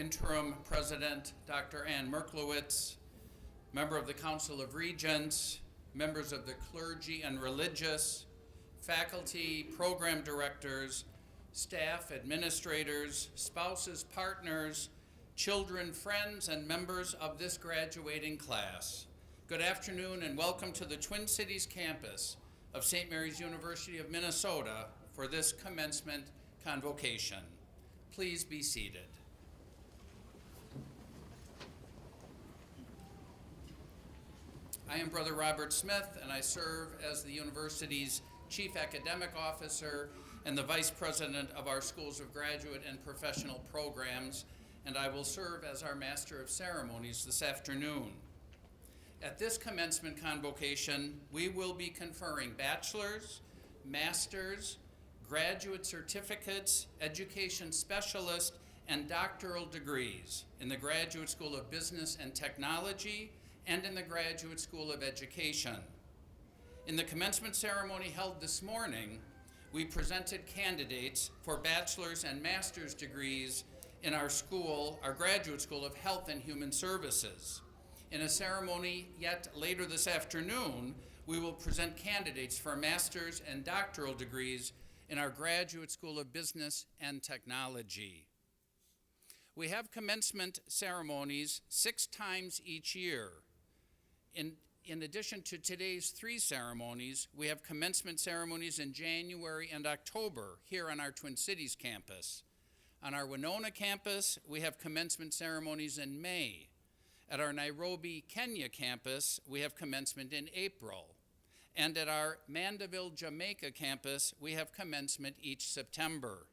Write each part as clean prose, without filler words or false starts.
Interim President Dr. Ann Merklowitz, member of the Council of Regents, members of the clergy and religious, faculty, program directors, staff, administrators, spouses, partners, children, friends, and members of this graduating class. Good afternoon and welcome to the Twin Cities campus of St. Mary's University of Minnesota for this commencement convocation. Please be seated. I am Brother Robert Smith, and I serve as the university's Chief Academic Officer and the Vice President of our Schools of Graduate and Professional Programs, and I will serve as our Master of Ceremonies this afternoon. At this commencement convocation, we will be conferring bachelor's, master's, graduate certificates, education specialist, and doctoral degrees in the Graduate School of Business and Technology and in the Graduate School of Education. In the commencement ceremony held this morning, we presented candidates for bachelor's and master's degrees in our school, our Graduate School of Health and Human Services. In a ceremony yet later this afternoon, we will present candidates for master's and doctoral degrees in our Graduate School of Business and Technology. We have commencement ceremonies 6 times each year. In addition to today's 3 ceremonies, we have commencement ceremonies in January and October here on our Twin Cities campus. On our Winona campus, we have commencement ceremonies in May. At our Nairobi, Kenya campus, we have commencement in April. And at our Mandeville, Jamaica campus, we have commencement each September.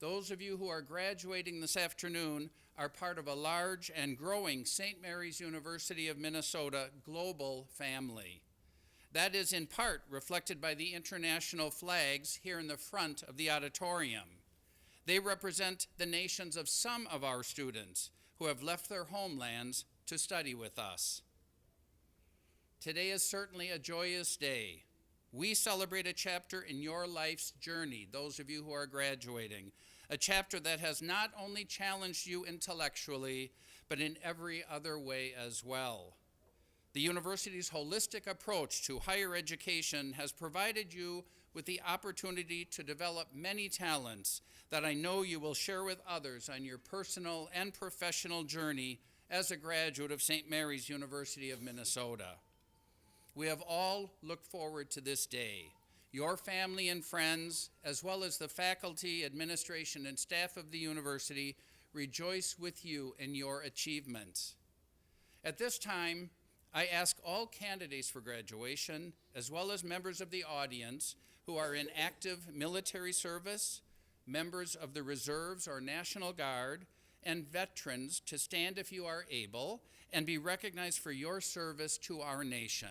Those of you who are graduating this afternoon are part of a large and growing St. Mary's University of Minnesota global family. That is in part reflected by the international flags here in the front of the auditorium. They represent the nations of some of our students who have left their homelands to study with us. Today is certainly a joyous day. We celebrate a chapter in your life's journey, those of you who are graduating, a chapter that has not only challenged you intellectually, but in every other way as well. The university's holistic approach to higher education has provided you with the opportunity to develop many talents that I know you will share with others on your personal and professional journey as a graduate of St. Mary's University of Minnesota. We have all looked forward to this day. Your family and friends, as well as the faculty, administration, and staff of the university, rejoice with you in your achievements. At this time, I ask all candidates for graduation, as well as members of the audience who are in active military service, members of the reserves or National Guard, and veterans to stand if you are able and be recognized for your service to our nation.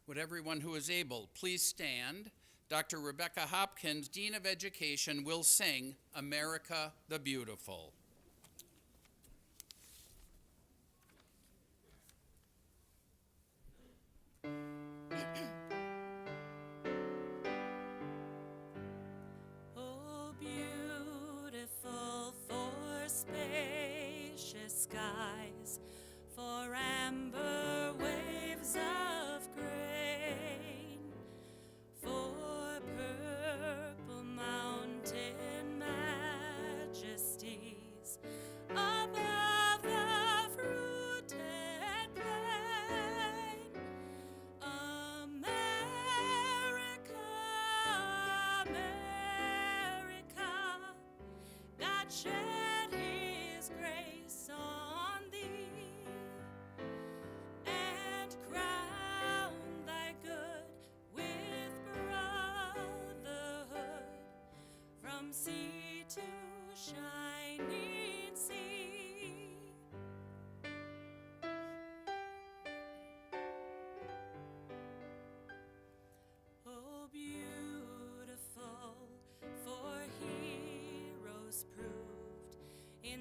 Would everyone who is able please stand? Dr. Rebecca Hopkins, Dean of Education, will sing America the Beautiful. Oh, beautiful for spacious skies, for amber waves of grain, for purple mountain majesties above the fruited plain. America, America, God shed his grace on thee and crown thy good with brotherhood from sea to shining sea. Oh, beautiful for heroes proved in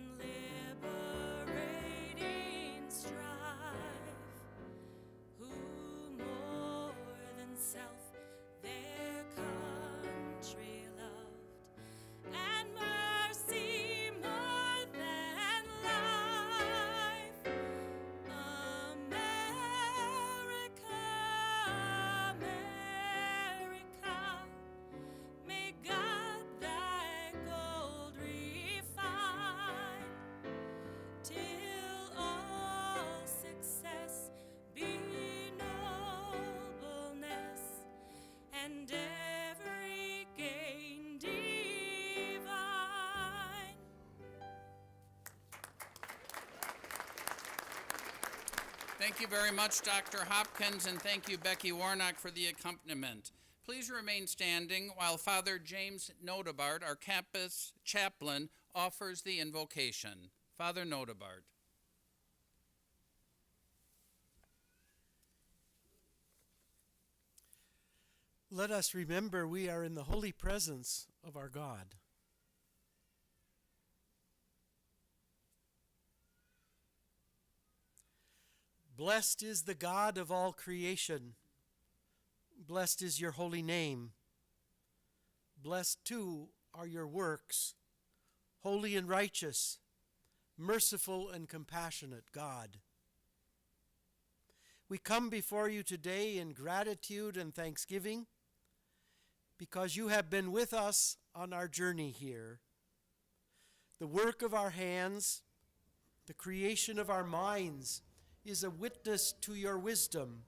liberating strife, who more than self their country loved, and mercy more than life. America, America, may God thy gold refine, till all success be nobleness, and every gain divine. Thank you very much, Dr. Hopkins, and thank you, Becky Warnock, for the accompaniment. Please remain standing while Father James Nodebart, our campus chaplain, offers the invocation. Father Nodebart. Let us remember we are in the holy presence of our God. Blessed is the God of all creation. Blessed is your holy name. Blessed too are your works, holy and righteous, merciful and compassionate God. We come before you today in gratitude and thanksgiving, because you have been with us on our journey here. The work of our hands, the creation of our minds, is a witness to your wisdom,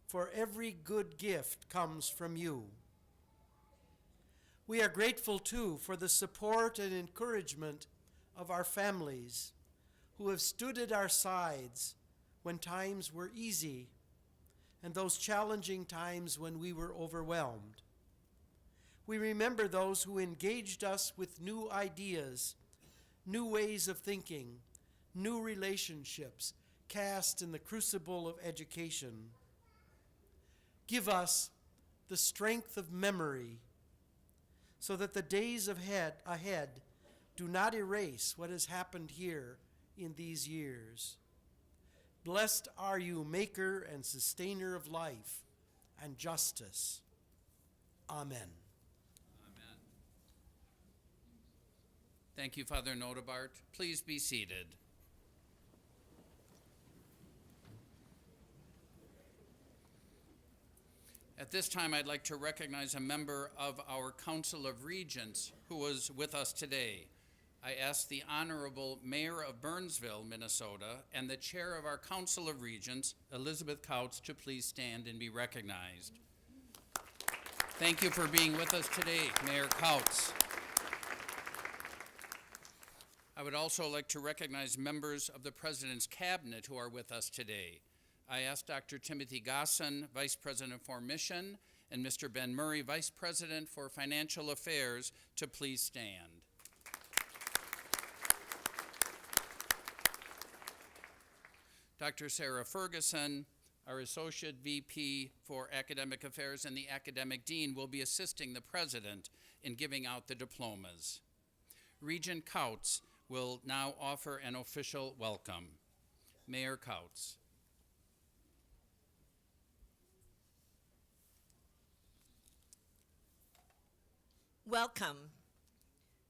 for every good gift comes from you. We are grateful, too, for the support and encouragement of our families who have stood at our sides when times were easy and those challenging times when we were overwhelmed. We remember those who engaged us with new ideas, new ways of thinking, new relationships cast in the crucible of education. Give us the strength of memory so that the days ahead do not erase what has happened here in these years. Blessed are you, maker and sustainer of life and justice. Amen. Amen. Thank you, Father Nodebart. Please be seated. At this time, I'd like to recognize a member of our Council of Regents who was with us today. I ask the Honorable Mayor of Burnsville, Minnesota, and the Chair of our Council of Regents, Elizabeth Couts, to please stand and be recognized. Thank you for being with us today, Mayor Couts. I would also like to recognize members of the President's Cabinet who are with us today. I ask Dr. Timothy Gosson, Vice President for Mission, and Mr. Ben Murray, Vice President for Financial Affairs, to please stand. Dr. Sarah Ferguson, our Associate VP for Academic Affairs and the Academic Dean, will be assisting the President in giving out the diplomas. Regent Couts will now offer an official welcome. Mayor Couts. Welcome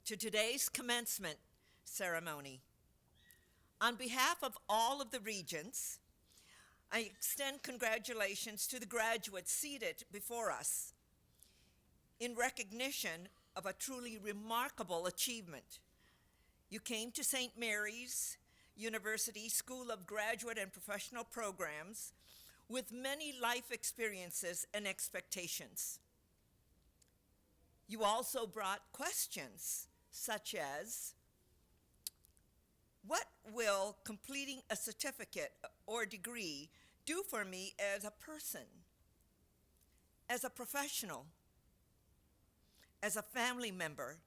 to today's commencement ceremony. On behalf of all of the regents, I extend congratulations to the graduates seated before us in recognition of a truly remarkable achievement. You came to St. Mary's University School of Graduate and Professional Programs with many life experiences and expectations. You also brought questions such as, what will completing a certificate or degree do for me as a person, as a professional, as a family member,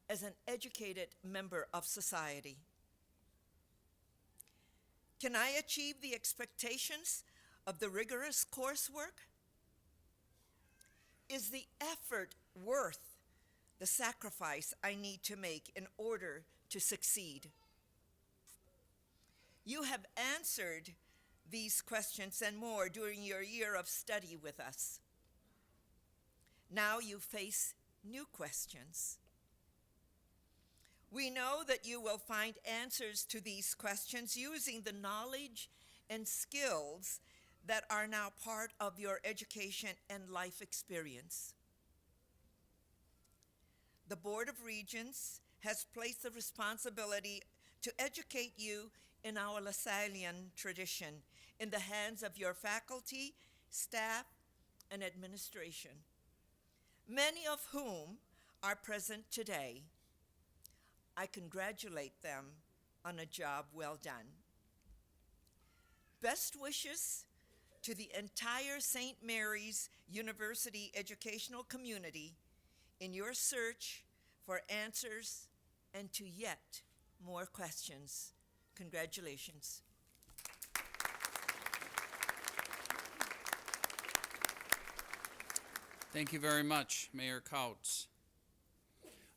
as an educated member of society? Can I achieve the expectations of the rigorous coursework? Is the effort worth the sacrifice I need to make in order to succeed? You have answered these questions and more during your year of study with us. Now you face new questions. We know that you will find answers to these questions using the knowledge and skills that are now part of your education and life experience. The Board of Regents has placed the responsibility to educate you in our LaSallian tradition in the hands of your faculty, staff, and administration, many of whom are present today. I congratulate them on a job well done. Best wishes to the entire St. Mary's University educational community in your search for answers and to yet more questions. Congratulations. Thank you very much, Mayor Couts.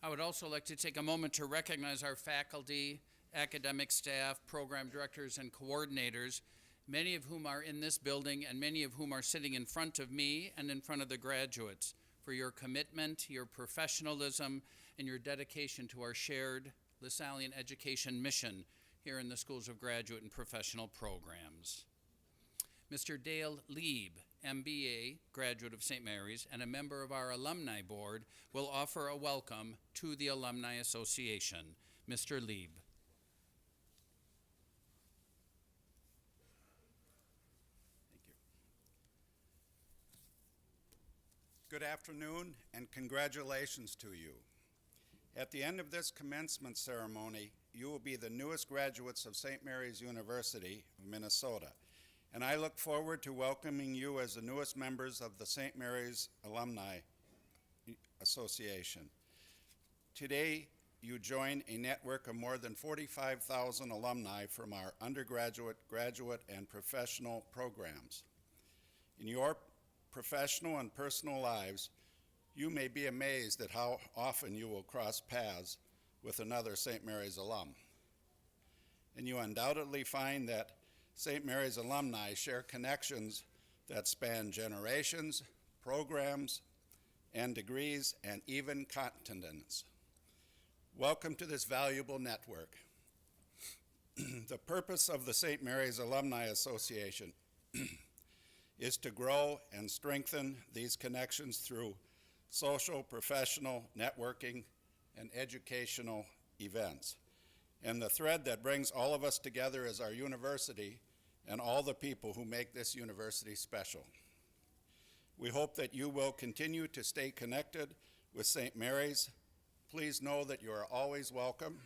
I would also like to take a moment to recognize our faculty, academic staff, program directors, and coordinators, many of whom are in this building and many of whom are sitting in front of me and in front of the graduates, for your commitment, your professionalism, and your dedication to our shared LaSallian education mission here in the Schools of Graduate and Professional Programs. Mr. Dale Lieb, MBA, graduate of St. Mary's, and a member of our alumni board, will offer a welcome to the Alumni Association. Mr. Lieb. Thank you. Good afternoon and congratulations to you. At the end of this commencement ceremony, you will be the newest graduates of St. Mary's University of Minnesota, and I look forward to welcoming you as the newest members of the St. Mary's Alumni Association. Today, you join a network of more than 45,000 alumni from our undergraduate, graduate, and professional programs. In your professional and personal lives, you may be amazed at how often you will cross paths with another St. Mary's alum. And you undoubtedly find that St. Mary's alumni share connections that span generations, programs, and degrees, and even continents. Welcome to this valuable network. The purpose of the St. Mary's Alumni Association is to grow and strengthen these connections through social, professional, networking, and educational events. And the thread that brings all of us together is our university and all the people who make this university special. We hope that you will continue to stay connected with St. Mary's. Please know that you are always welcome.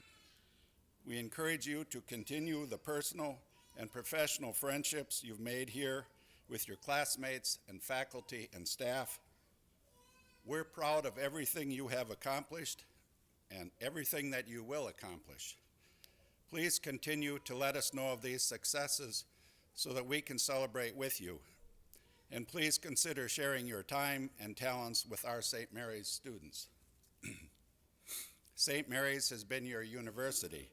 We encourage you to continue the personal and professional friendships you've made here with your classmates and faculty and staff. We're proud of everything you have accomplished and everything that you will accomplish. Please continue to let us know of these successes so that we can celebrate with you. And please consider sharing your time and talents with our St. Mary's students. St. Mary's has been your university,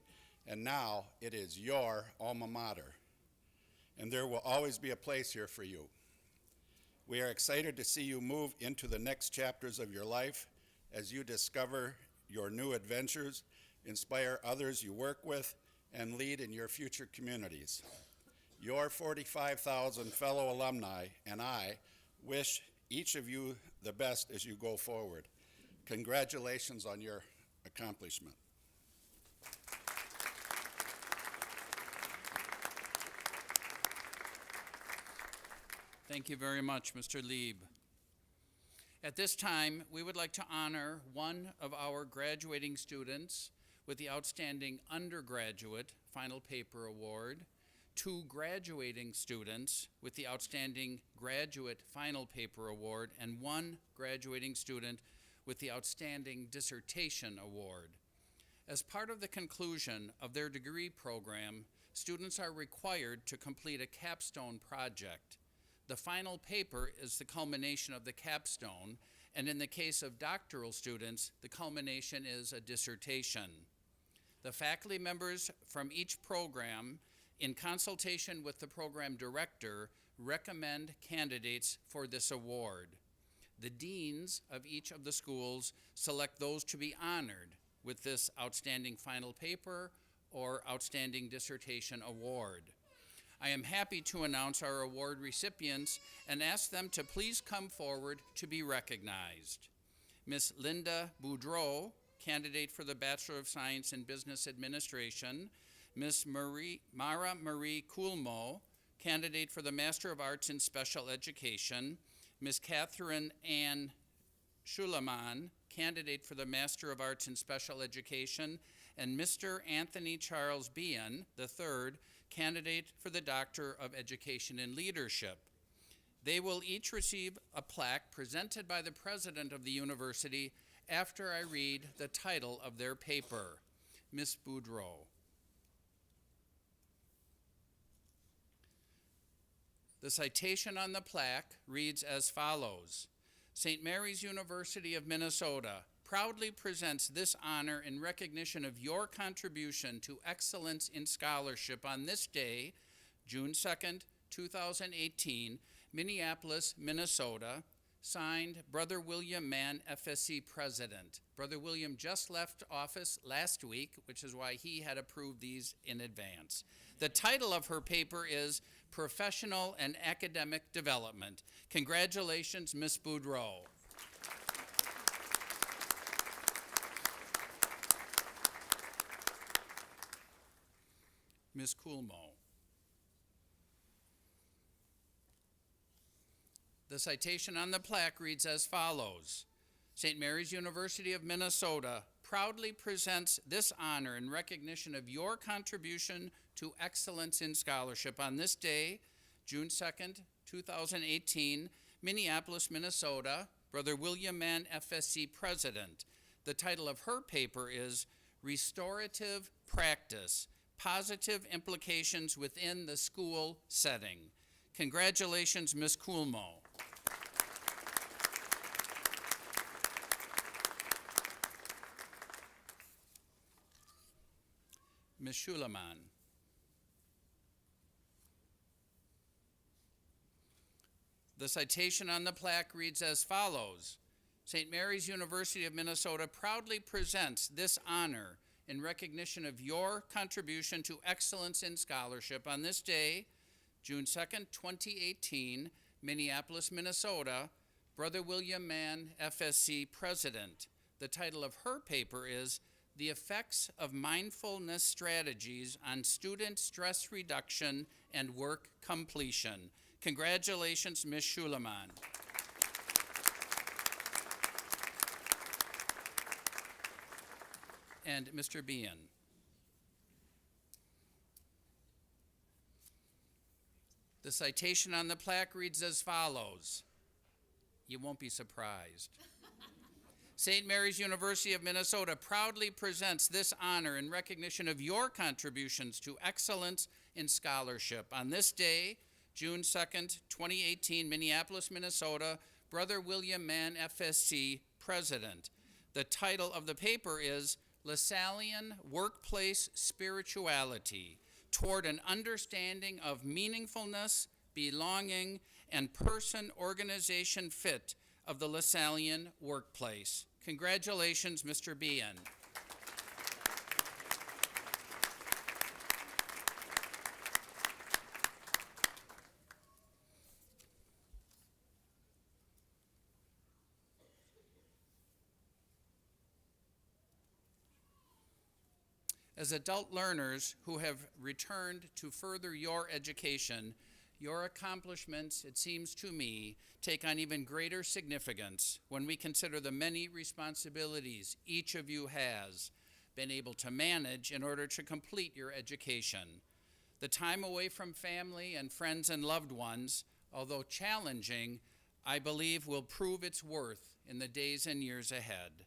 and now it is your alma mater. And there will always be a place here for you. We are excited to see you move into the next chapters of your life as you discover your new adventures, inspire others you work with, and lead in your future communities. Your 45,000 fellow alumni and I wish each of you the best as you go forward. Congratulations on your accomplishment. Thank you very much, Mr. Lieb. At this time, we would like to honor one of our graduating students with the Outstanding Undergraduate Final Paper Award, two graduating students with the Outstanding Graduate Final Paper Award, and one graduating student with the Outstanding Dissertation Award. As part of the conclusion of their degree program, students are required to complete a capstone project. The final paper is the culmination of the capstone, and in the case of doctoral students, the culmination is a dissertation. The faculty members from each program, in consultation with the program director, recommend candidates for this award. The deans of each of the schools select those to be honored with this Outstanding Final Paper or Outstanding Dissertation Award. I am happy to announce our award recipients and ask them to please come forward to be recognized. Ms. Linda Boudreau, candidate for the Bachelor of Science in Business Administration. Ms. Mara Marie Coulmo, candidate for the Master of Arts in Special Education. Ms. Katharine Ann Schuleman, candidate for the Master of Arts in Special Education. And Mr. Anthony Charles Bean, III, candidate for the Doctor of Education and Leadership. They will each receive a plaque presented by the president of the university after I read the title of their paper. Ms. Boudreau. The citation on the plaque reads as follows: St. Mary's University of Minnesota proudly presents this honor in recognition of your contribution to excellence in scholarship on this day, June 2nd, 2018, Minneapolis, Minnesota. Signed, Brother William Mann, FSC President. Brother William just left office last week, which is why he had approved these in advance. The title of her paper is professional and academic development. Congratulations, Ms. Boudreau. Ms. Coolmo. The citation on the plaque reads as follows. St. Mary's University of Minnesota proudly presents this honor in recognition of your contribution to excellence in scholarship on this day, June 2nd, 2018, Minneapolis, Minnesota, Brother William Mann, FSC President. The title of her paper is Restorative Practice, Positive Implications Within the School Setting. Congratulations, Ms. Coolmo. Ms. Schuleman. The citation on the plaque reads as follows. St. Mary's University of Minnesota proudly presents this honor in recognition of your contribution to excellence in scholarship on this day, June 2nd, 2018, Minneapolis, Minnesota, Brother William Mann, FSC President. The title of her paper is The Effects of Mindfulness Strategies on Student Stress Reduction and Work Completion. Congratulations, Ms. Schuleman. And Mr. Bean. The citation on the plaque reads as follows. You won't be surprised. St. Mary's University of Minnesota proudly presents this honor in recognition of your contributions to excellence in scholarship. On this day, June 2nd, 2018, Minneapolis, Minnesota, Brother William Mann, FSC, President. The title of the paper is LaSallian Workplace Spirituality, Toward an Understanding of Meaningfulness, Belonging, and Person-Organization Fit of the LaSallian Workplace. Congratulations, Mr. Bean. As adult learners who have returned to further your education, your accomplishments, it seems to me, take on even greater significance when we consider the many responsibilities each of you has been able to manage in order to complete your education. The time away from family and friends and loved ones, although challenging, I believe will prove its worth in the days and years ahead.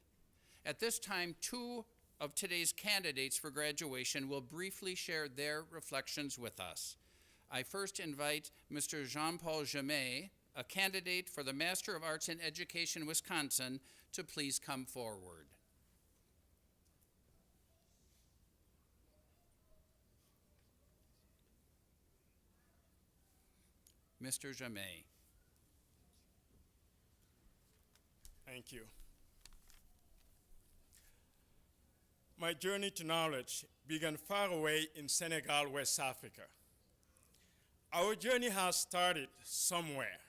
At this time, two of today's candidates for graduation will briefly share their reflections with us. I first invite Mr. Jean-Paul Jamet, a candidate for the Master of Arts in Education, Wisconsin, to please come forward. Mr. Jamet. Thank you. My journey to knowledge began far away in Senegal, West Africa. Our journey has started somewhere.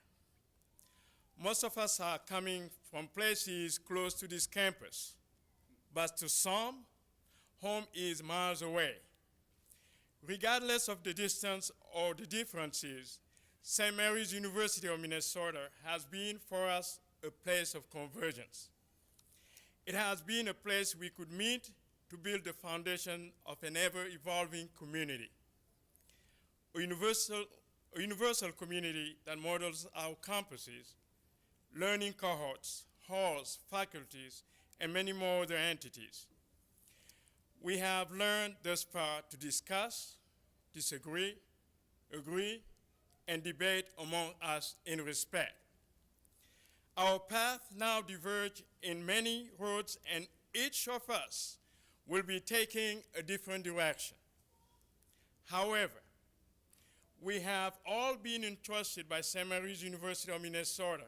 Most of us are coming from places close to this campus, but to some, home is miles away. Regardless of the distance or the differences, St. Mary's University of Minnesota has been for us a place of convergence. It has been a place we could meet to build the foundation of an ever-evolving community. A universal community that models our campuses, learning cohorts, halls, faculties, and many more other entities. We have learned thus far to discuss, disagree, agree, and debate among us in respect. Our paths now diverge in many roads, and each of us will be taking a different direction. However, we have all been entrusted by St. Mary's University of Minnesota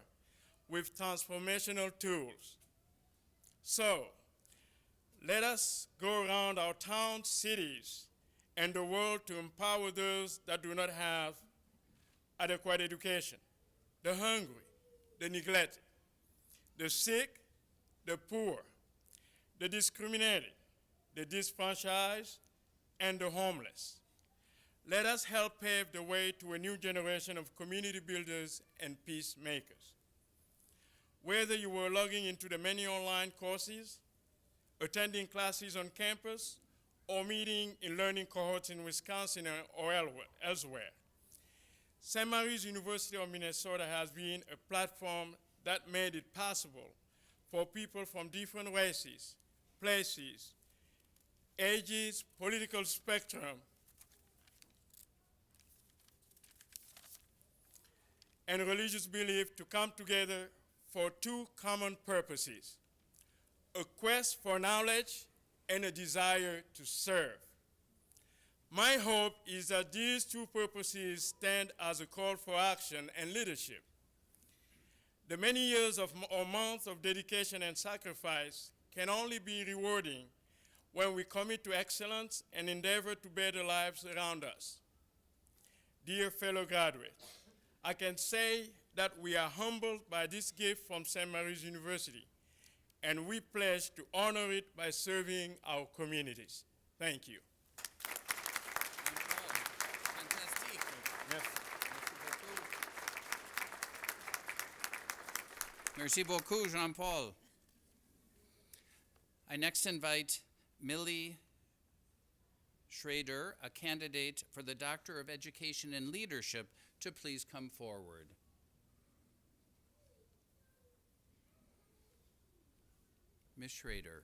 with transformational tools. So, let us go around our towns, cities, and the world to empower those that do not have adequate education, the hungry, the neglected, the sick, the poor, the discriminated, the disfranchised, and the homeless. Let us help pave the way to a new generation of community builders and peacemakers. Whether you were logging into the many online courses, attending classes on campus, or meeting in learning cohorts in Wisconsin or elsewhere, St. Mary's University of Minnesota has been a platform that made it possible for people from different races, places, ages, political spectrum, and religious belief to come together for two common purposes: a quest for knowledge and a desire to serve. My hope is that these two purposes stand as a call for action and leadership. The many years or months of dedication and sacrifice can only be rewarding when we commit to excellence and endeavor to better lives around us. Dear fellow graduates, I can say that we are humbled by this gift from St. Mary's University, and we pledge to honor it by serving our communities. Thank you. Fantastique. Merci beaucoup, Jean-Paul. I next invite Millie Schrader, a candidate for the Doctor of Education and Leadership, to please come forward. Ms. Schrader.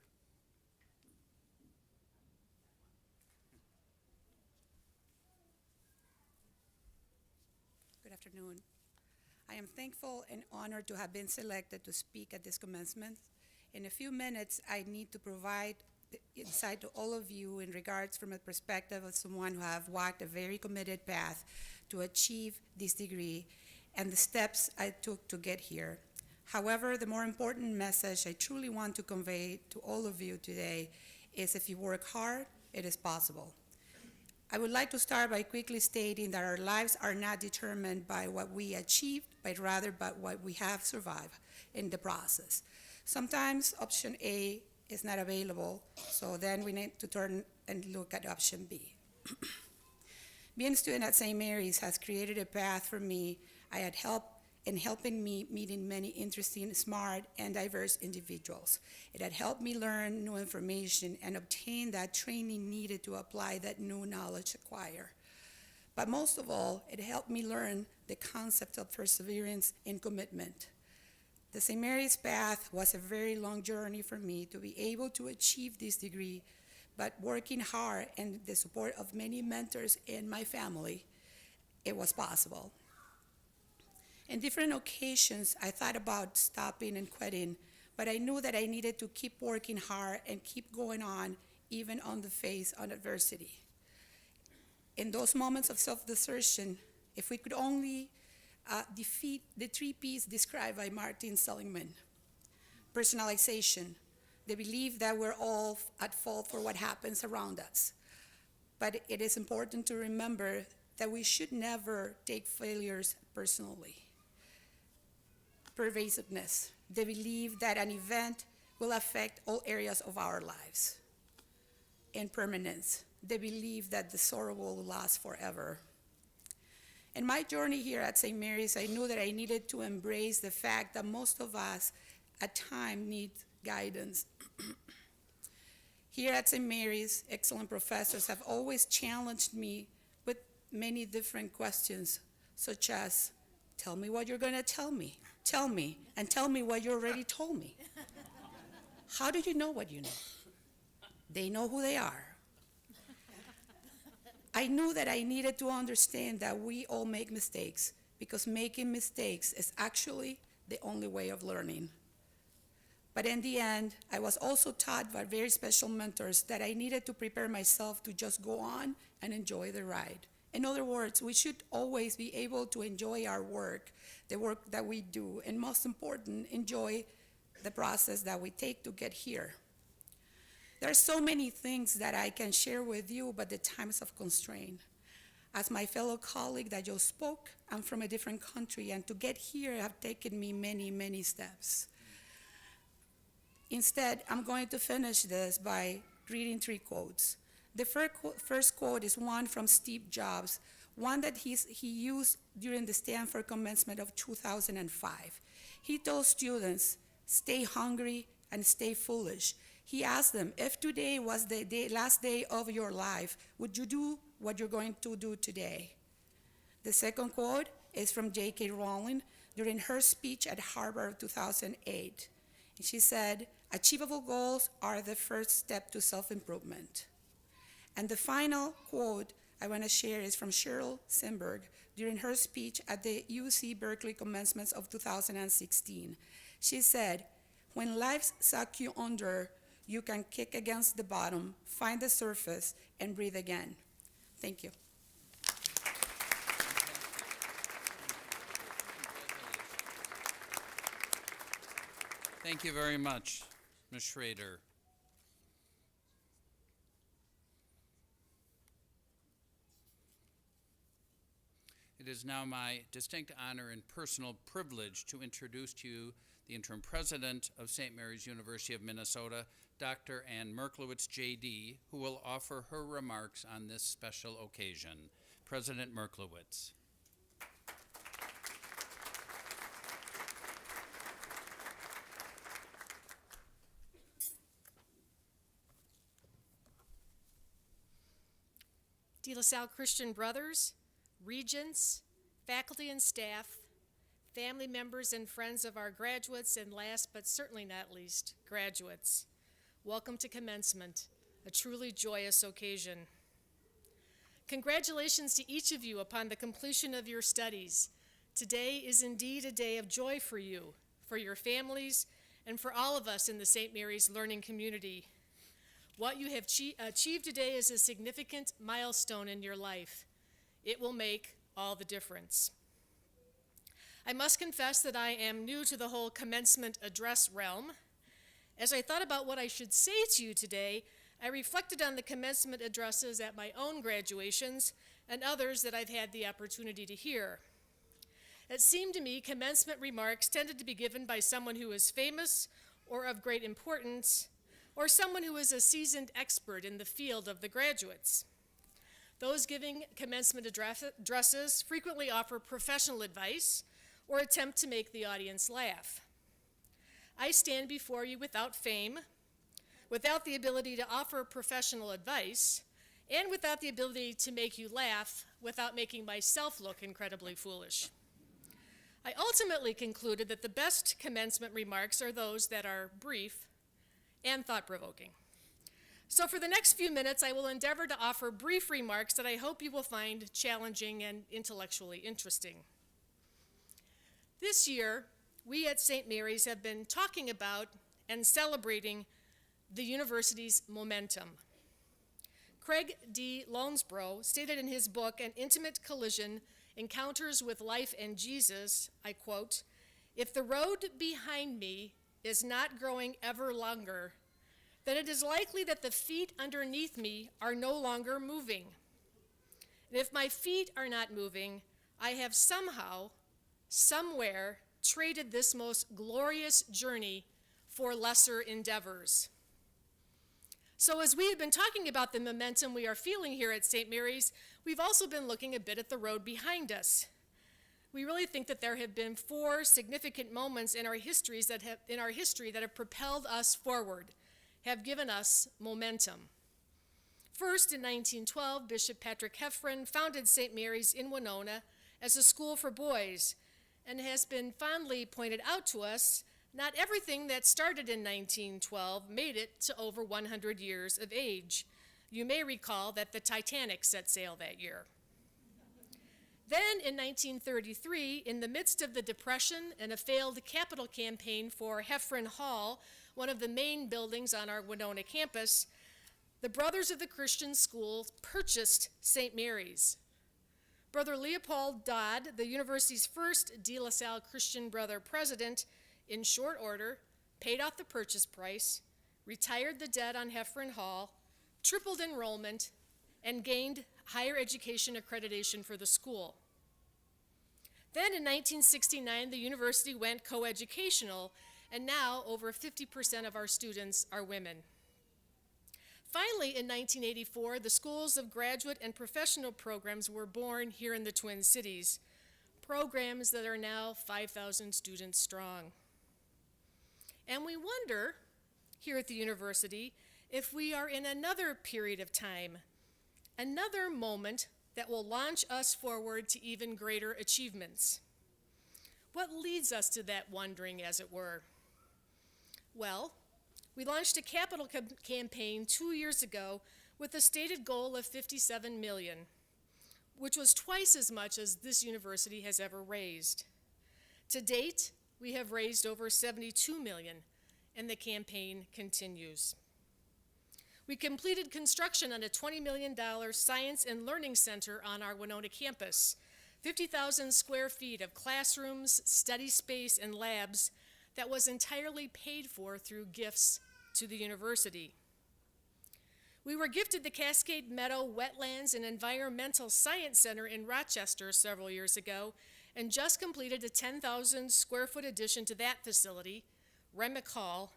Good afternoon. I am thankful and honored to have been selected to speak at this commencement. In a few minutes, I need to provide insight to all of you in regards from a perspective of someone who have walked a very committed path to achieve this degree and the steps I took to get here. However, the more important message I truly want to convey to all of you today is if you work hard, it is possible. I would like to start by quickly stating that our lives are not determined by what we achieved, but rather by what we have survived in the process. Sometimes option A is not available, so then we need to turn and look at option B. Being a student at St. Mary's has created a path for me. I had helped in helping me meeting many interesting, smart, and diverse individuals. It had helped me learn new information and obtain that training needed to apply that new knowledge acquired. But most of all, it helped me learn the concept of perseverance and commitment. The St. Mary's path was a very long journey for me to be able to achieve this degree, but working hard and the support of many mentors in my family, it was possible. In different occasions, I thought about stopping and quitting, but I knew that I needed to keep working hard and keep going on, even on the face of adversity. In those moments of self-desertion, if we could only defeat the 3 P's described by Martin Seligman: personalization, the belief that we're all at fault for what happens around us. But it is important to remember that we should never take failures personally. Pervasiveness, the belief that an event will affect all areas of our lives. Impermanence, the belief that the sorrow will last forever. In my journey here at St. Mary's, I knew that I needed to embrace the fact that most of us at times need guidance. Here at St. Mary's, excellent professors have always challenged me with many different questions, such as, tell me what you're gonna tell me, and tell me what you already told me. How do you know what you know? They know who they are. I knew that I needed to understand that we all make mistakes, because making mistakes is actually the only way of learning. But in the end, I was also taught by very special mentors that I needed to prepare myself to just go on and enjoy the ride. In other words, we should always be able to enjoy our work, the work that we do, and most important, enjoy the process that we take to get here. There are so many things that I can share with you, but the time is of constraint. As my fellow colleague that just spoke, I'm from a different country, and to get here have taken me many, many steps. Instead, I'm going to finish this by reading 3 quotes. The first quote is one from Steve Jobs, one that he used during the Stanford commencement of 2005. He told students, stay hungry and stay foolish. He asked them, if today was the last day of your life, would you do what you're going to do today? The second quote is from J.K. Rowling during her speech at Harvard 2008. She said, achievable goals are the first step to self-improvement. And the final quote I want to share is from Sheryl Sandberg during her speech at the UC Berkeley commencements of 2016. She said, when life sucks you under, you can kick against the bottom, find the surface, and breathe again. Thank you. Thank you very much, Ms. Schrader. It is now my distinct honor and personal privilege to introduce to you the interim president of St. Mary's University of Minnesota, Dr. Ann Merklowitz, J.D., who will offer her remarks on this special occasion. President Merklowitz. De La Salle Christian Brothers, regents, faculty and staff, family members and friends of our graduates, and last but certainly not least, graduates. Welcome to Commencement, a truly joyous occasion. Congratulations to each of you upon the completion of your studies. Today is indeed a day of joy for you, for your families, and for all of us in the St. Mary's learning community. What you have achieved today is a significant milestone in your life. It will make all the difference. I must confess that I am new to the whole commencement address realm. As I thought about what I should say to you today, I reflected on the commencement addresses at my own graduations and others that I've had the opportunity to hear. It seemed to me commencement remarks tended to be given by someone who is famous or of great importance, or someone who is a seasoned expert in the field of the graduates. Those giving commencement addresses frequently offer professional advice or attempt to make the audience laugh. I stand before you without fame, without the ability to offer professional advice, and without the ability to make you laugh without making myself look incredibly foolish. I ultimately concluded that the best commencement remarks are those that are brief and thought-provoking. So for the next few minutes, I will endeavor to offer brief remarks that I hope you will find challenging and intellectually interesting. This year, we at St. Mary's have been talking about and celebrating the university's momentum. Craig D. Lounsbrough stated in his book, An Intimate Collision, Encounters with Life and Jesus, I quote, "If the road behind me is not growing ever longer, then it is likely that the feet underneath me are no longer moving. And if my feet are not moving, I have somehow, somewhere, traded this most glorious journey for lesser endeavors." So as we have been talking about the momentum we are feeling here at St. Mary's, we've also been looking a bit at the road behind us. We really think that there have been 4 significant moments in our history that have propelled us forward, have given us momentum. First, in 1912, Bishop Patrick Heffron founded St. Mary's in Winona as a school for boys, and has been fondly pointed out to us, not everything that started in 1912 made it to over 100 years of age. You may recall that the Titanic set sail that year. Then in 1933, in the midst of the Depression and a failed capital campaign for Heffron Hall, one of the main buildings on our Winona campus, the Brothers of the Christian School purchased St. Mary's. Brother Leopold Dodd, the university's first De La Salle Christian Brother president, in short order, paid off the purchase price, retired the debt on Heffron Hall, tripled enrollment, and gained higher education accreditation for the school. Then in 1969, the university went coeducational, and now over 50% of our students are women. Finally, in 1984, the schools of graduate and professional programs were born here in the Twin Cities, programs that are now 5,000 students strong. And we wonder, here at the university, if we are in another period of time, another moment that will launch us forward to even greater achievements. What leads us to that wondering, as it were? Well, we launched a capital campaign 2 years ago with a stated goal of $57 million, which was twice as much as this university has ever raised. To date, we have raised over $72 million, and the campaign continues. We completed construction on a $20 million science and learning center on our Winona campus, 50,000 square feet of classrooms, study space, and labs that was entirely paid for through gifts to the university. We were gifted the Cascade Meadow Wetlands and Environmental Science Center in Rochester several years ago, and just completed a 10,000 square foot addition to that facility, Remick Hall,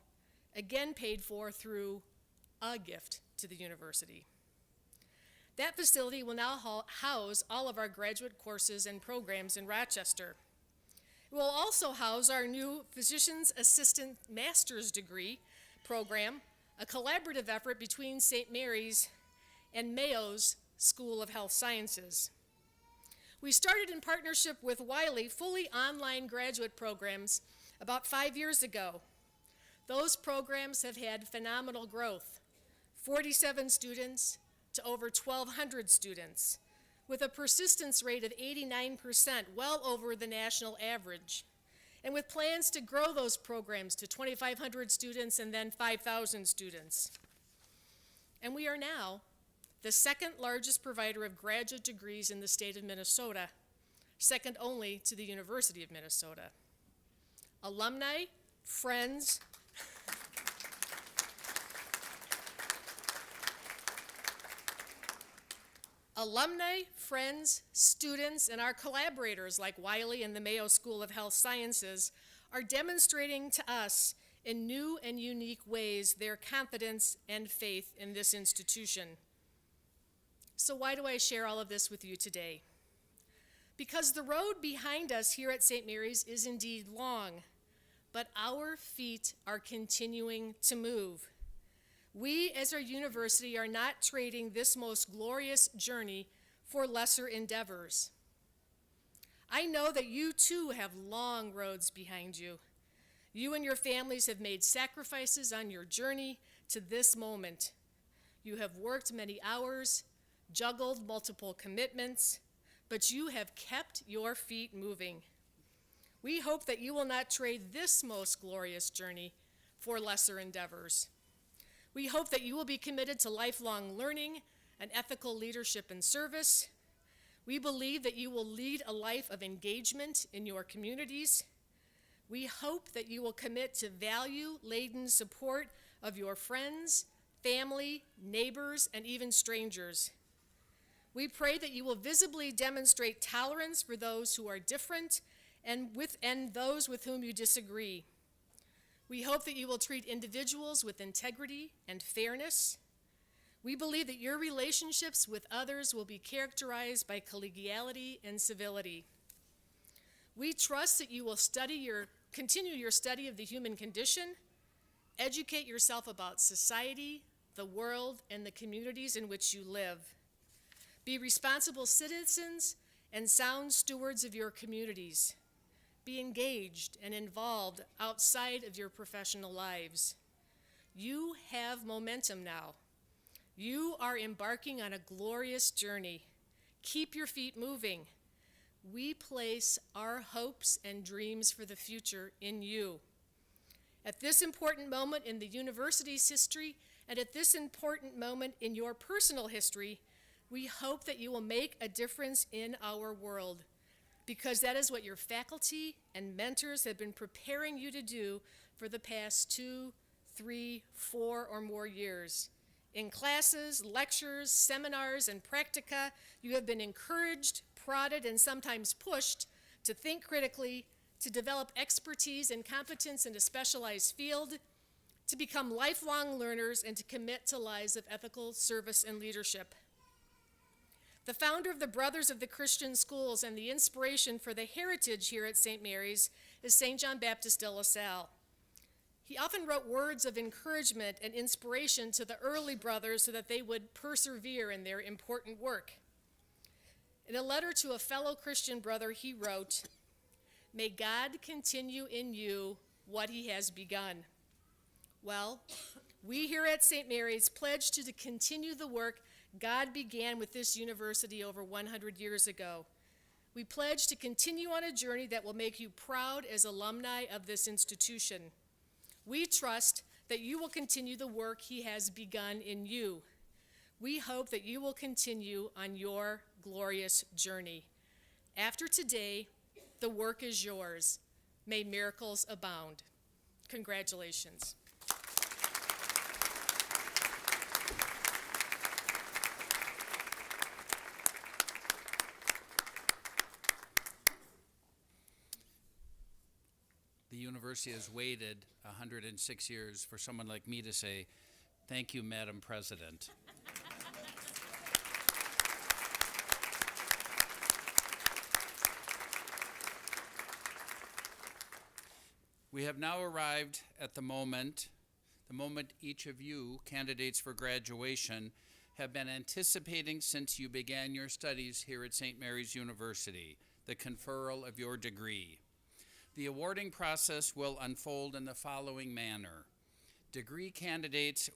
again paid for through a gift to the university. That facility will now house all of our graduate courses and programs in Rochester. It will also house our new Physician's Assistant Master's Degree program, a collaborative effort between St. Mary's and Mayo's School of Health Sciences. We started in partnership with Wiley fully online graduate programs about 5 years ago. Those programs have had phenomenal growth, 47 students to over 1,200 students, with a persistence rate of 89%, well over the national average, and with plans to grow those programs to 2,500 students and then 5,000 students. And we are now the second largest provider of graduate degrees in the state of Minnesota, second only to the University of Minnesota. Alumni, friends, students, and our collaborators like Wiley and the Mayo School of Health Sciences are demonstrating to us in new and unique ways their confidence and faith in this institution. So why do I share all of this with you today? Because the road behind us here at St. Mary's is indeed long, but our feet are continuing to move. We as our university are not trading this most glorious journey for lesser endeavors. I know that you too have long roads behind you. You and your families have made sacrifices on your journey to this moment. You have worked many hours, juggled multiple commitments, but you have kept your feet moving. We hope that you will not trade this most glorious journey for lesser endeavors. We hope that you will be committed to lifelong learning and ethical leadership and service. We believe that you will lead a life of engagement in your communities. We hope that you will commit to value-laden support of your friends, family, neighbors, and even strangers. We pray that you will visibly demonstrate tolerance for those who are different and those with whom you disagree. We hope that you will treat individuals with integrity and fairness. We believe that your relationships with others will be characterized by collegiality and civility. We trust that you will continue your study of the human condition, educate yourself about society, the world, and the communities in which you live. Be responsible citizens and sound stewards of your communities. Be engaged and involved outside of your professional lives. You have momentum now. You are embarking on a glorious journey. Keep your feet moving. We place our hopes and dreams for the future in you. At this important moment in the university's history, and at this important moment in your personal history, we hope that you will make a difference in our world, because that is what your faculty and mentors have been preparing you to do for the past 2, 3, 4, or more years. In classes, lectures, seminars, and practica, you have been encouraged, prodded, and sometimes pushed to think critically, to develop expertise and competence in a specialized field, to become lifelong learners, and to commit to lives of ethical service and leadership. The founder of the Brothers of the Christian Schools and the inspiration for the heritage here at St. Mary's is St. John Baptist de La Salle. He often wrote words of encouragement and inspiration to the early brothers so that they would persevere in their important work. In a letter to a fellow Christian brother, he wrote, "May God continue in you what he has begun." Well, we here at St. Mary's pledge to continue the work God began with this university over 100 years ago. We pledge to continue on a journey that will make you proud as alumni of this institution. We trust that you will continue the work he has begun in you. We hope that you will continue on your glorious journey. After today, the work is yours. May miracles abound. Congratulations. The university has waited 106 years for someone like me to say, "Thank you, Madam President." We have now arrived at the moment each of you, candidates for graduation, have been anticipating since you began your studies here at St. Mary's University, the conferral of your degree. The awarding process will unfold in the following manner. Degree candidates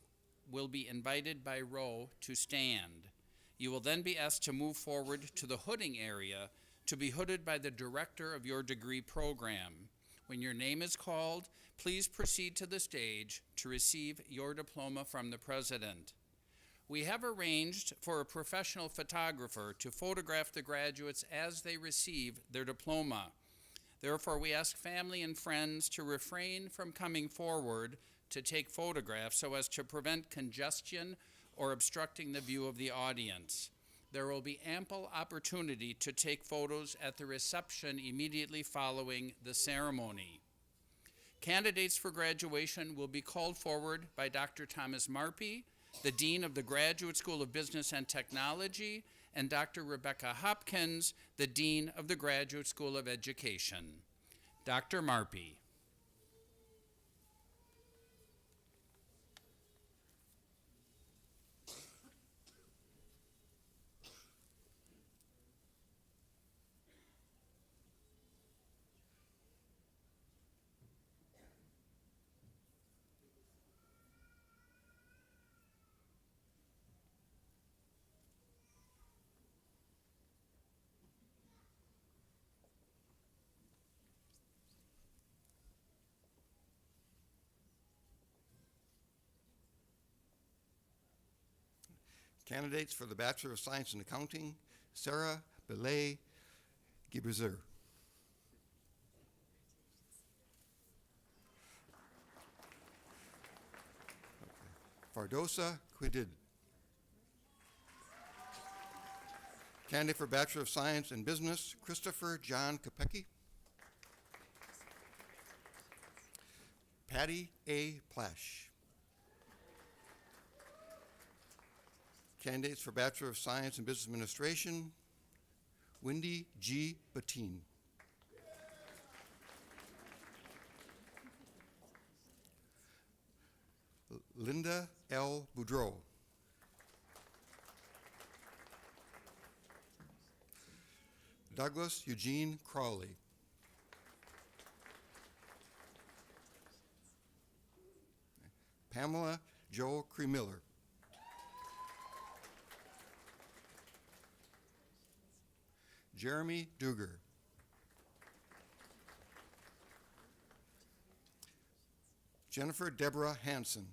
will be invited by row to stand. You will then be asked to move forward to the hooding area to be hooded by the director of your degree program. When your name is called, please proceed to the stage to receive your diploma from the president. We have arranged for a professional photographer to photograph the graduates as they receive their diploma. Therefore, we ask family and friends to refrain from coming forward to take photographs so as to prevent congestion or obstructing the view of the audience. There will be ample opportunity to take photos at the reception immediately following the ceremony. Candidates for graduation will be called forward by Dr. Thomas Marpe, the Dean of the Graduate School of Business and Technology, and Dr. Rebecca Hopkins, the Dean of the Graduate School of Education. Dr. Marpe. Candidates for the Bachelor of Science in Accounting, Sarah Belay Gibrizer. Fardosa Quidid. Candidate for Bachelor of Science in Business, Christopher John Kopecki. Patty A. Plash. Candidates for Bachelor of Science in Business Administration, Wendy G. Bateen. Linda L. Boudreau. Douglas Eugene Crawley. Pamela Jo Kremiller. Jeremy Duger. Jennifer Deborah Hansen.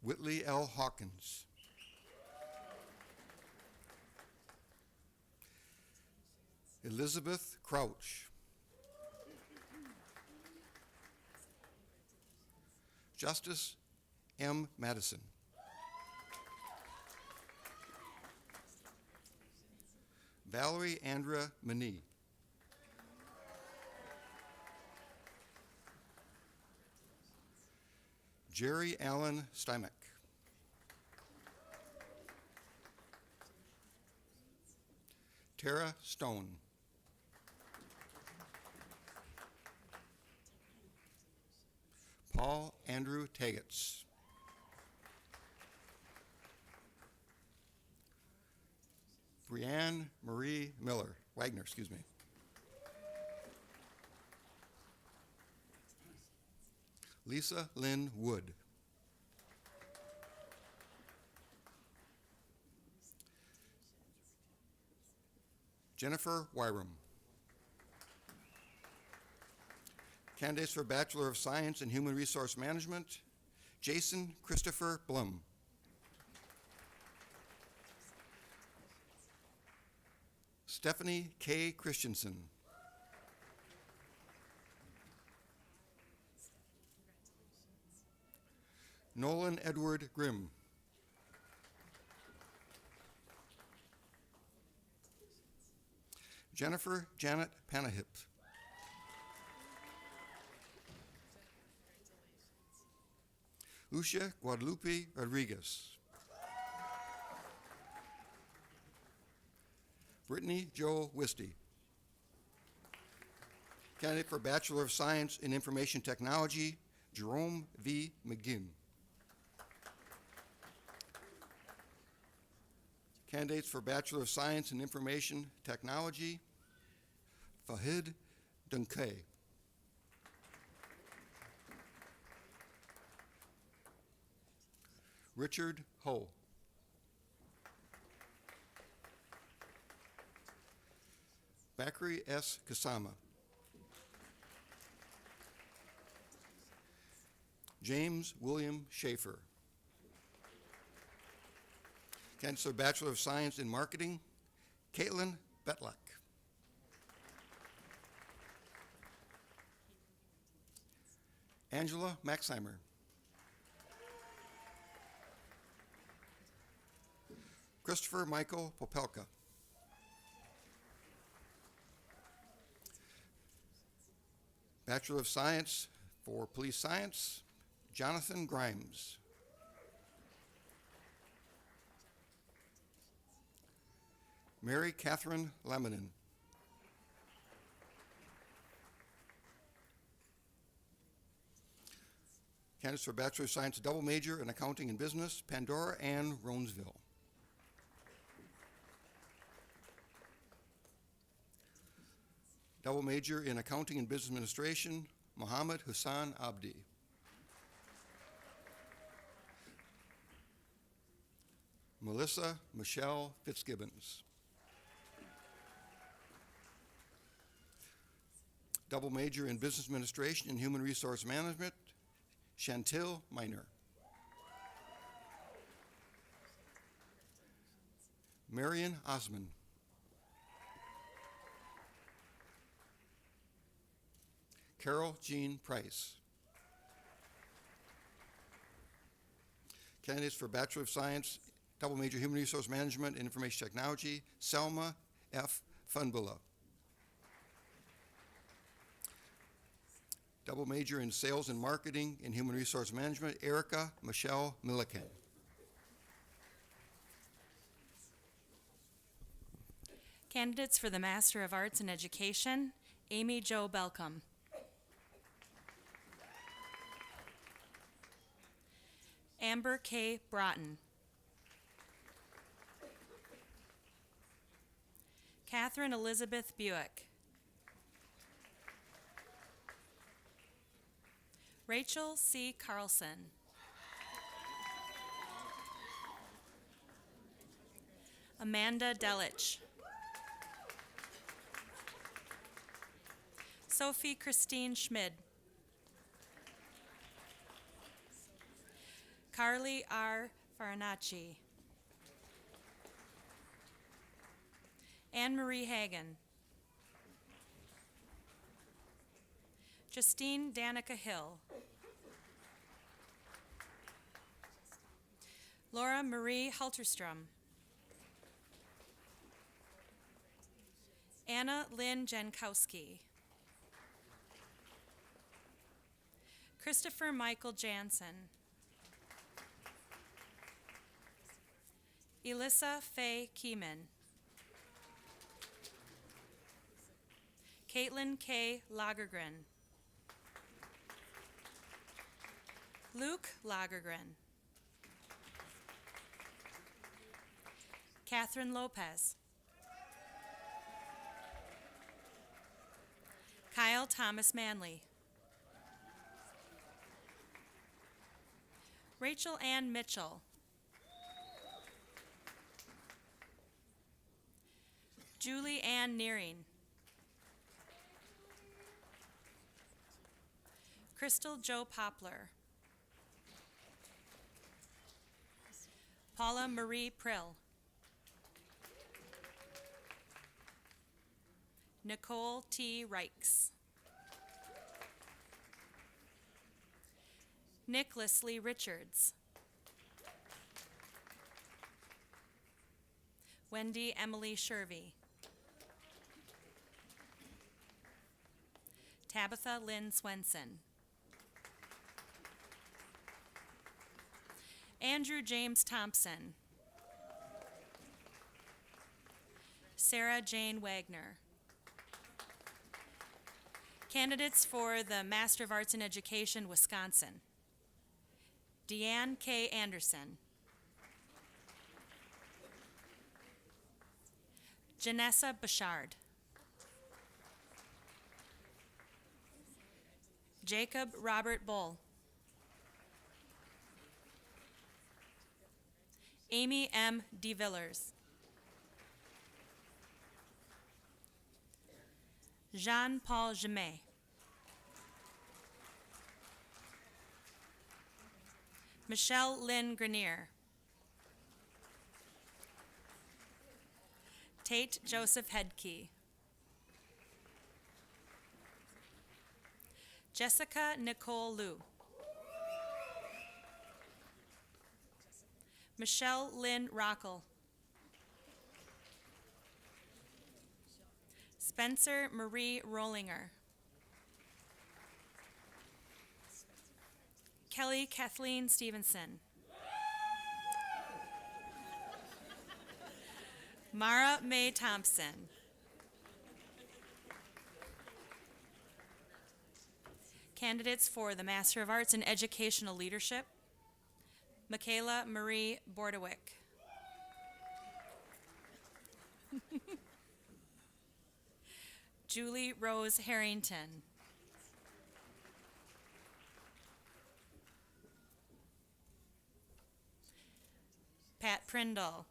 Whitley L. Hawkins. Elizabeth Crouch. Justice M. Madison. Valerie Andra Manee. Jerry Allen Stymek. Tara Stone. Paul Andrew Tagetz. Brianne Marie Wagner, excuse me. Lisa Lynn Wood. Jennifer Wyram. Candidates for Bachelor of Science in Human Resource Management, Jason Christopher Blum. Stephanie K. Christensen. Nolan Edward Grimm. Jennifer Janet Panahip. Lucia Guadalupe Rodriguez. Brittany Jo Wisty. Candidate for Bachelor of Science in Information Technology, Jerome V. McGinn. Candidates for Bachelor of Science in Information Technology, Fahid Dunkay. Richard Ho. Bakri S. Kasama. James William Schaefer. Candidates for Bachelor of Science in Marketing, Caitlin Betluck. Angela Maxheimer. Christopher Michael Popelka. Bachelor of Science for Police Science, Jonathan Grimes. Mary Catherine Laminin. Candidates for Bachelor of Science double major in Accounting and Business, Pandora Ann Ronesville. Double major in Accounting and Business Administration, Mohammed Hussan Abdi. Melissa Michelle Fitzgibbons. Double major in Business Administration and Human Resource Management, Chantil Miner. Marion Osman. Carol Jean Price. Candidates for Bachelor of Science, double major Human Resource Management and Information Technology, Selma F. Funbula. Double major in Sales and Marketing and Human Resource Management, Erica Michelle Milliken. Candidates for the Master of Arts in Education, Amy Jo Belcom. Amber K. Broughton. Catherine Elizabeth Buick. Rachel C. Carlson. Amanda Delich. Sophie Christine Schmid. Carly R. Farinacci. Anne Marie Hagan. Justine Danica Hill. Laura Marie Halterstrom. Anna Lynn Jankowski. Christopher Michael Jansen. Elissa Faye Keeman. Caitlin K. Lagergren. Luke Lagergren. Catherine Lopez. Kyle Thomas Manley. Rachel Ann Mitchell. Julie Ann Nearing. Crystal Joe Poplar. Paula Marie Prill. Nicole T. Reichs. Nick Leslie Richards. Wendy Emily Shervey. Tabitha Lynn Swenson. Andrew James Thompson. Sarah Jane Wagner. Candidates for the Master of Arts in Education, Wisconsin. Deanne K. Anderson. Janessa Bouchard. Jacob Robert Bull. Amy M. DeVillers. Jean-Paul Jamet. Michelle Lynn Grenier. Tate Joseph Hedke. Jessica Nicole Liu. Michelle Lynn Rockel. Spencer Marie Rollinger. Kelly Kathleen Stevenson. Mara Mae Thompson. Candidates for the Master of Arts in Educational Leadership. Michaela Marie Bordewick. Julie Rose Harrington. Pat Prindle.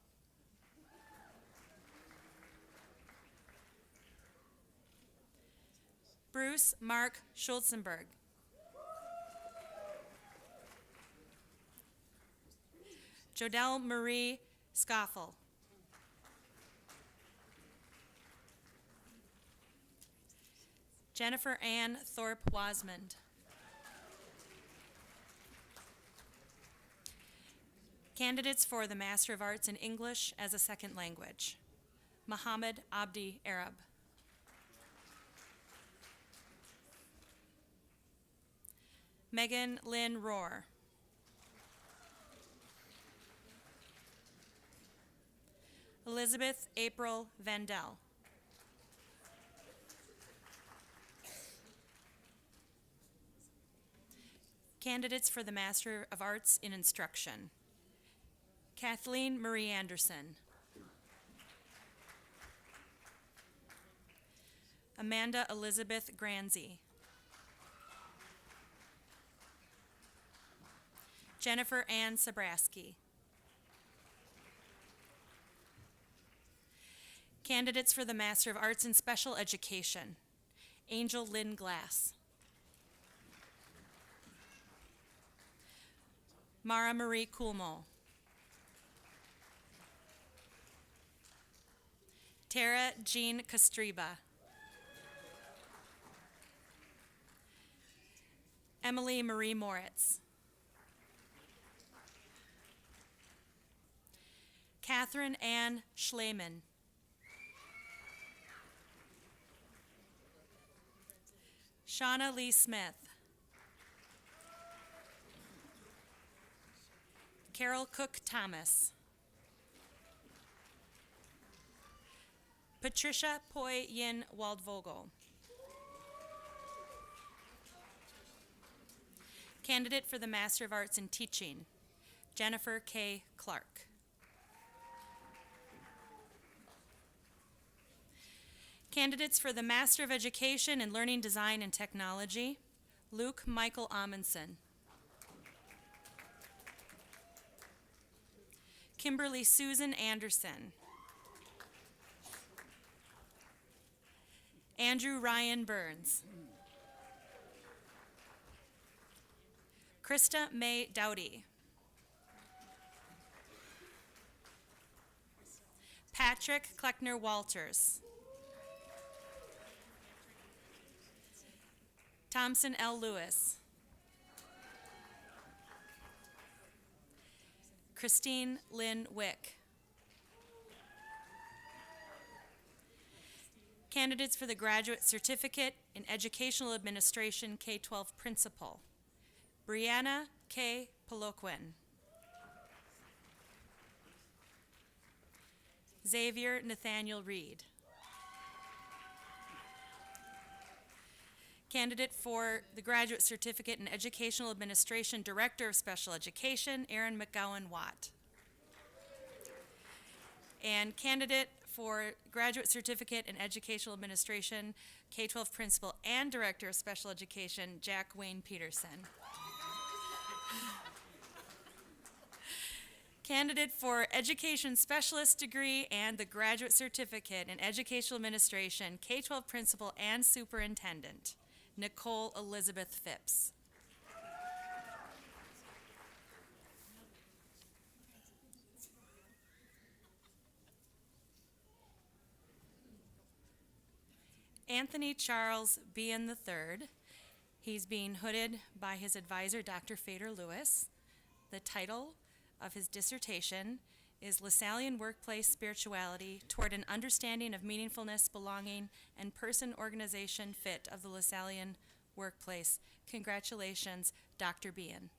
Bruce Mark Schulzenberg. Jodelle Marie Scoffel. Jennifer Ann Thorpe Wasmond. Candidates for the Master of Arts in English as a Second Language. Muhammad Abdi Arab. Megan Lynn Rohr. Elizabeth April Vandell. Candidates for the Master of Arts in Instruction. Kathleen Marie Anderson. Amanda Elizabeth Granzi. Jennifer Ann Sabraski. Candidates for the Master of Arts in Special Education. Angel Lynn Glass. Mara Marie Coulmo. Tara Jean Castriba. Emily Marie Moritz. Katharine Ann Schleman. Shauna Lee Smith. Carol Cook Thomas. Patricia Poi Yin Waldvogel. Candidate for the Master of Arts in Teaching, Jennifer K. Clark. Candidates for the Master of Education in Learning Design and Technology, Luke Michael Amundsen. Kimberly Susan Anderson. Andrew Ryan Burns. Krista May Dowdy. Patrick Kleckner Walters. Thompson L. Lewis. Christine Lynn Wick. Candidates for the Graduate Certificate in Educational Administration K-12 Principal, Brianna K. Poloquin. Xavier Nathaniel Reed. Candidate for the Graduate Certificate in Educational Administration, Director of Special Education, Aaron McGowan Watt. And candidate for Graduate Certificate in Educational Administration, K-12 Principal and Director of Special Education, Jack Wayne Peterson. Candidate for Education Specialist Degree and the Graduate Certificate in Educational Administration, K-12 Principal and Superintendent, Nicole Elizabeth Phipps. Anthony Charles Bean III. He's being hooded by his advisor, Dr. Fader Lewis. The title of his dissertation is Lasallian Workplace Spirituality Toward an Understanding of Meaningfulness, Belonging, and Person-Organization Fit of the Lasallian Workplace. Congratulations, Dr. Bean.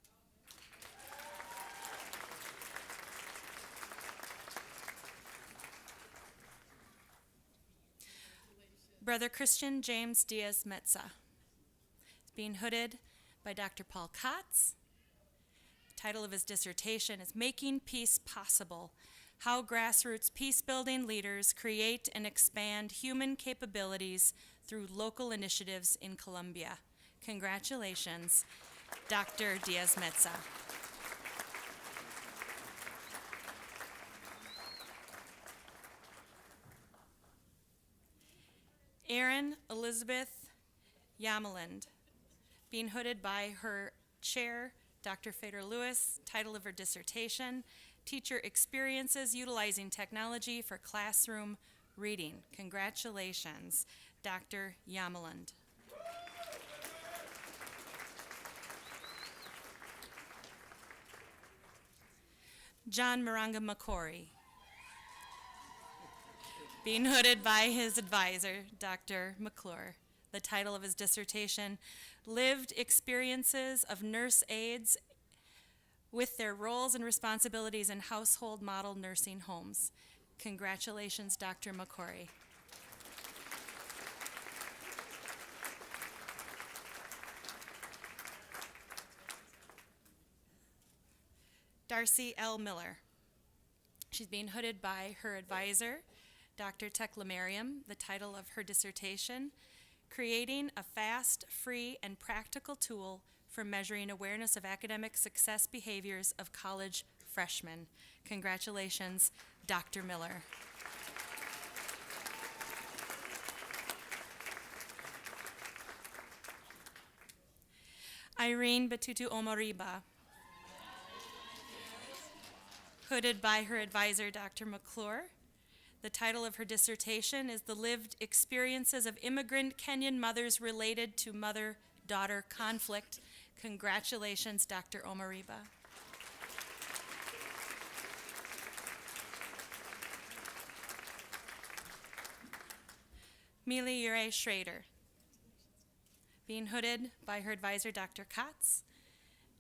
Brother Christian James Diaz Metza. Being hooded by Dr. Paul Kotz. The title of his dissertation is Making Peace Possible: How Grassroots Peace-Building Leaders Create and Expand Human Capabilities Through Local Initiatives in Colombia. Congratulations, Dr. Diaz Metza. Erin Elizabeth Yameland, being hooded by her chair, Dr. Fader Lewis. Title of her dissertation, Teacher Experiences Utilizing Technology for Classroom Reading. Congratulations, Dr. Yameland. John Maranga McCory, being hooded by his advisor, Dr. McClure. The title of his dissertation, Lived Experiences of Nurse Aides with Their Roles and Responsibilities in Household Model Nursing Homes. Congratulations, Dr. McCory. Darcy L. Miller. She's being hooded by her advisor, Dr. Tekla Merriam. The title of her dissertation, Creating a Fast, Free, and Practical Tool for Measuring Awareness of Academic Success Behaviors of College Freshmen. Congratulations, Dr. Miller. Irene Batutu Omariba, hooded by her advisor, Dr. McClure. The title of her dissertation is The Lived Experiences of Immigrant Kenyan Mothers Related to Mother-Daughter Conflict. Congratulations, Dr. Omariba. Mili Ure Schrader, being hooded by her advisor, Dr. Kotz.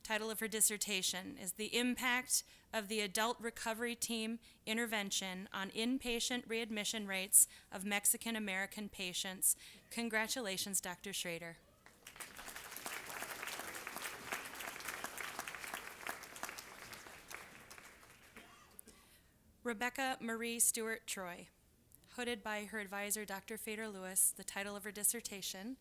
Title of her dissertation is The Impact of the Adult Recovery Team Intervention on Inpatient Readmission Rates of Mexican American Patients. Congratulations, Dr. Schrader. Rebecca Marie Stewart Troy, hooded by her advisor, Dr. Fader Lewis. The title of her dissertation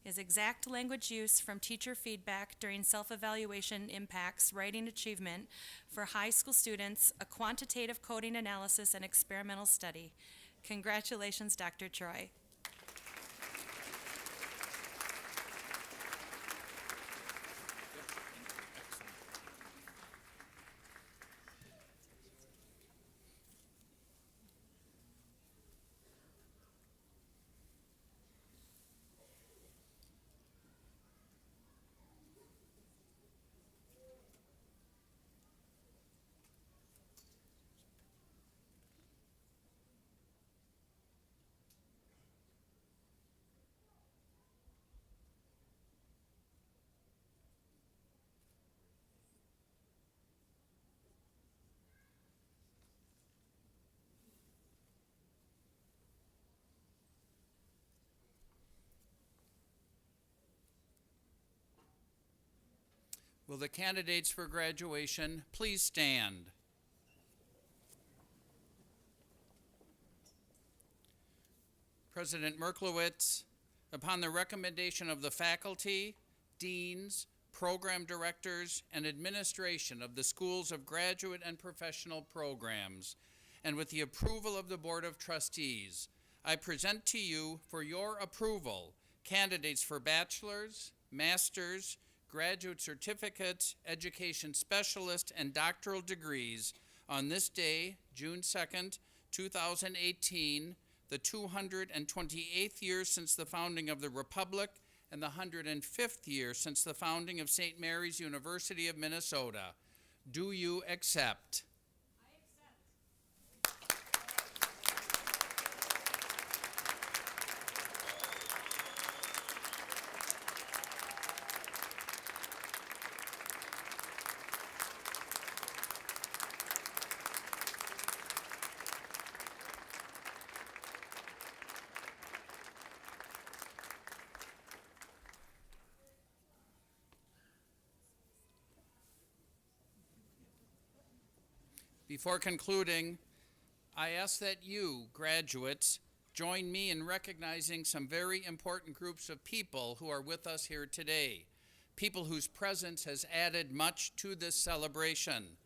is Exact Language Use from Teacher Feedback During Self-Evaluation Impacts Writing Achievement for High School Students, a Quantitative Coding Analysis and Experimental Study. Congratulations, Dr. Troy. Will the candidates for graduation please stand? President Merklowitz, upon the recommendation of the faculty, deans, program directors, and administration of the Schools of Graduate and Professional Programs, and with the approval of the Board of Trustees, I present to you for your approval candidates for bachelor's, master's, graduate certificates, education specialist, and doctoral degrees on this day, June 2nd, 2018, the 228th year since the founding of the Republic and the 105th year since the founding of St. Mary's University of Minnesota. Do you accept? Before concluding, I ask that you, graduates, join me in recognizing some very important groups of people who are with us here today, people whose presence has added much to this celebration.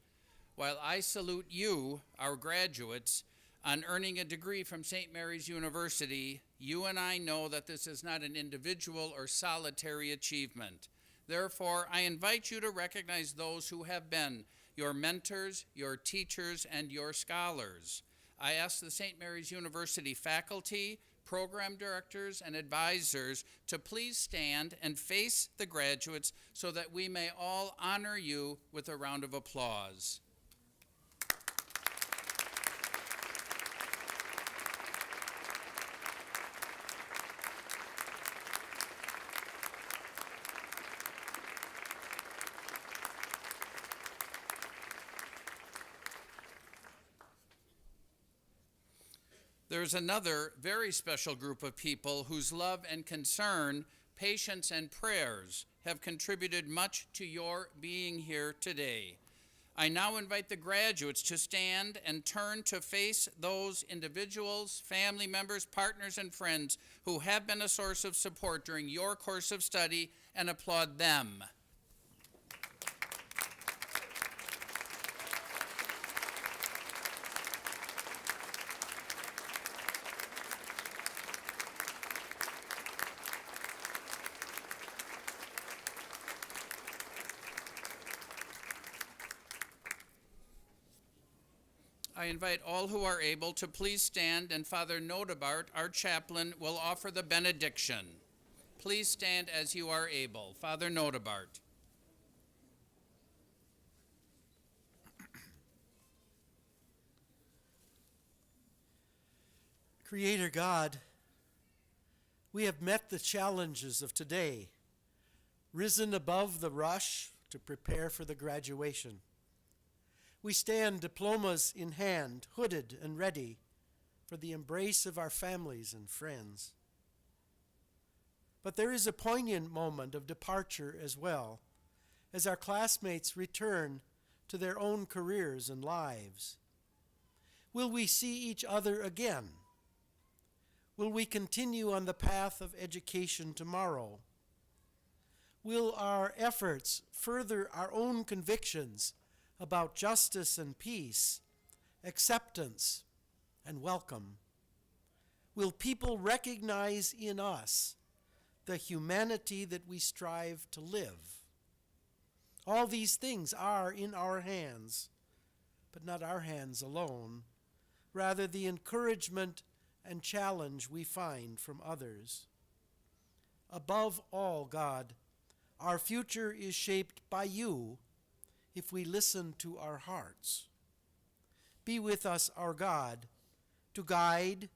While I salute you, our graduates, on earning a degree from St. Mary's University, you and I know that this is not an individual or solitary achievement. Therefore, I invite you to recognize those who have been your mentors, your teachers, and your scholars. I ask the St. Mary's University faculty, program directors, and advisors to please stand and face the graduates so that we may all honor you with a round of applause. There's another very special group of people whose love and concern, patience and prayers have contributed much to your being here today. I now invite the graduates to stand and turn to face those individuals, family members, partners, and friends who have been a source of support during your course of study and applaud them. I invite all who are able to please stand, and Father Nodebart, our chaplain, will offer the benediction. Please stand as you are able. Father Nodebart. Creator God, We have met the challenges of today, risen above the rush to prepare for the graduation. We stand, diplomas in hand, hooded and ready for the embrace of our families and friends. But there is a poignant moment of departure as well, as our classmates return to their own careers and lives. Will we see each other again? Will we continue on the path of education tomorrow? Will our efforts further our own convictions about justice and peace, acceptance and welcome? Will people recognize in us the humanity that we strive to live? All these things are in our hands, but not our hands alone. Rather, the encouragement and challenge we find from others. Above all, God, our future is shaped by you if we listen to our hearts. Be with us, our God, to guide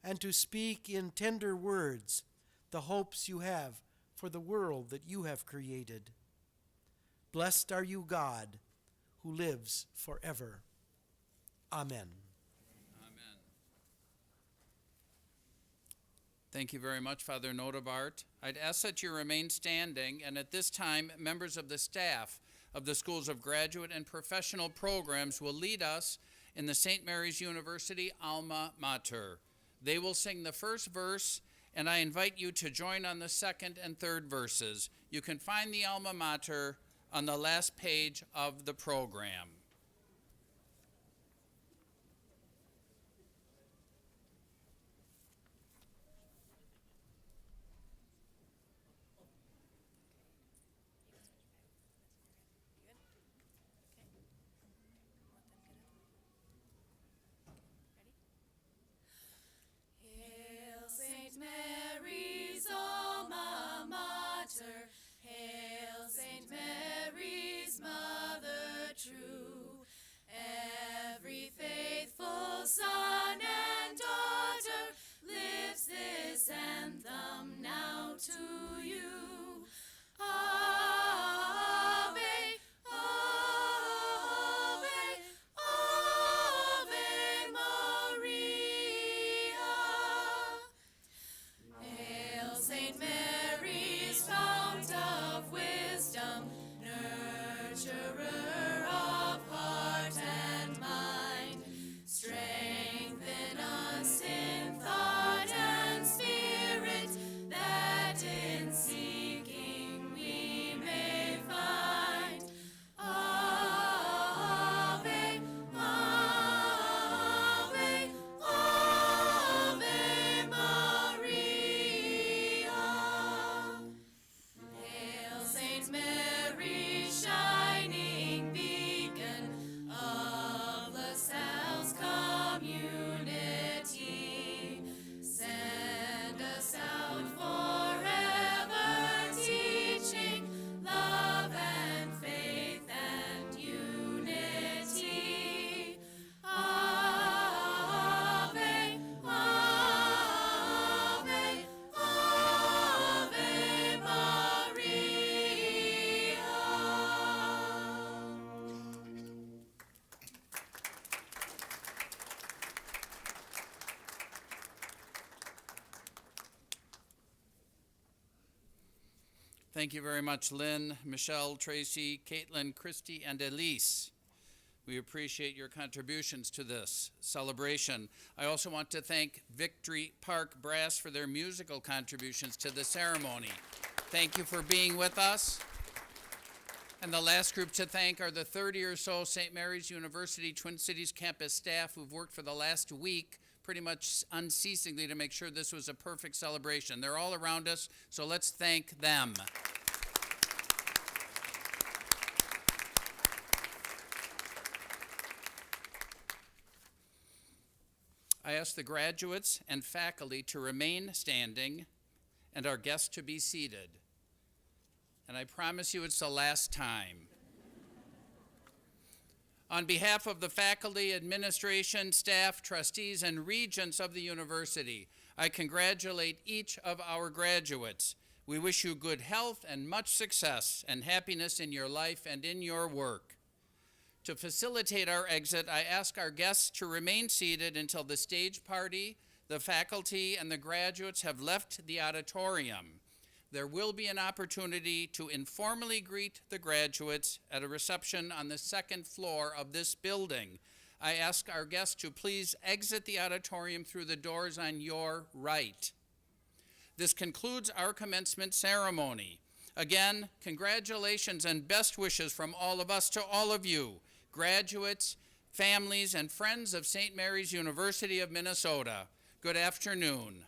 and to speak in tender words the hopes you have for the world that you have created. Blessed are you, God, who lives forever. Amen. Amen. Thank you very much, Father Notebart. I'd ask that you remain standing, and at this time, members of the staff of the Schools of Graduate and Professional Programs will lead us in the St. Mary's University Alma Mater. They will sing the first verse, and I invite you to join on the second and third verses. You can find the Alma Mater on the last page of the program. Hail St. Mary's alma mater, hail St. Mary's mother true. Every faithful son and daughter lives this anthem now to you. Ave, Ave, Ave Maria. Hail St. Mary's fount of wisdom, nurturer of heart and mind. Strengthen us in thought and spirit, that in seeking we may find. Ave, Ave, Ave Maria. Hail St. Mary, shining beacon of LaSalle's community. Send us out forever, teaching love and faith and unity. Ave, Ave, Ave Maria. Thank you very much, Lynn, Michelle, Tracy, Caitlin, Christy, and Elise. We appreciate your contributions to this celebration. I also want to thank Victory Park Brass for their musical contributions to the ceremony. Thank you for being with us. And the last group to thank are the 30 or so St. Mary's University Twin Cities campus staff who've worked for the last week pretty much unceasingly to make sure this was a perfect celebration. They're all around us, so let's thank them. I ask the graduates and faculty to remain standing and our guests to be seated. And I promise you it's the last time. On behalf of the faculty, administration, staff, trustees, and regents of the university, I congratulate each of our graduates. We wish you good health and much success and happiness in your life and in your work. To facilitate our exit, I ask our guests to remain seated until the stage party, the faculty, and the graduates have left the auditorium. There will be an opportunity to informally greet the graduates at a reception on the second floor of this building. I ask our guests to please exit the auditorium through the doors on your right. This concludes our commencement ceremony. Again, congratulations and best wishes from all of us to all of you, graduates, families, and friends of St. Mary's University of Minnesota. Good afternoon.